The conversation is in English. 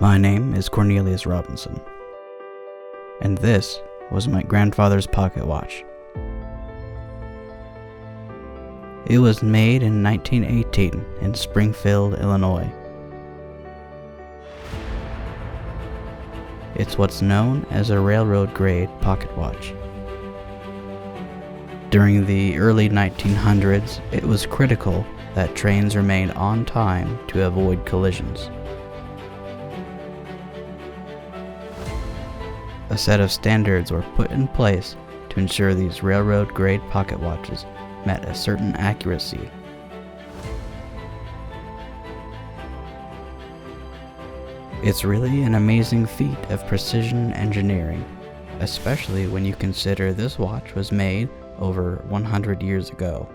My name is Cornelius Robinson, and this was my grandfather's pocket watch. It was made in 1918 in Springfield, Illinois. It's what's known as a railroad-grade pocket watch. During the early 1900s, it was critical that trains remained on time to avoid collisions. A set of standards were put in place to ensure these railroad-grade pocket watches met a certain accuracy. It's really an amazing feat of precision engineering, especially when you consider this watch was made over 100 years ago.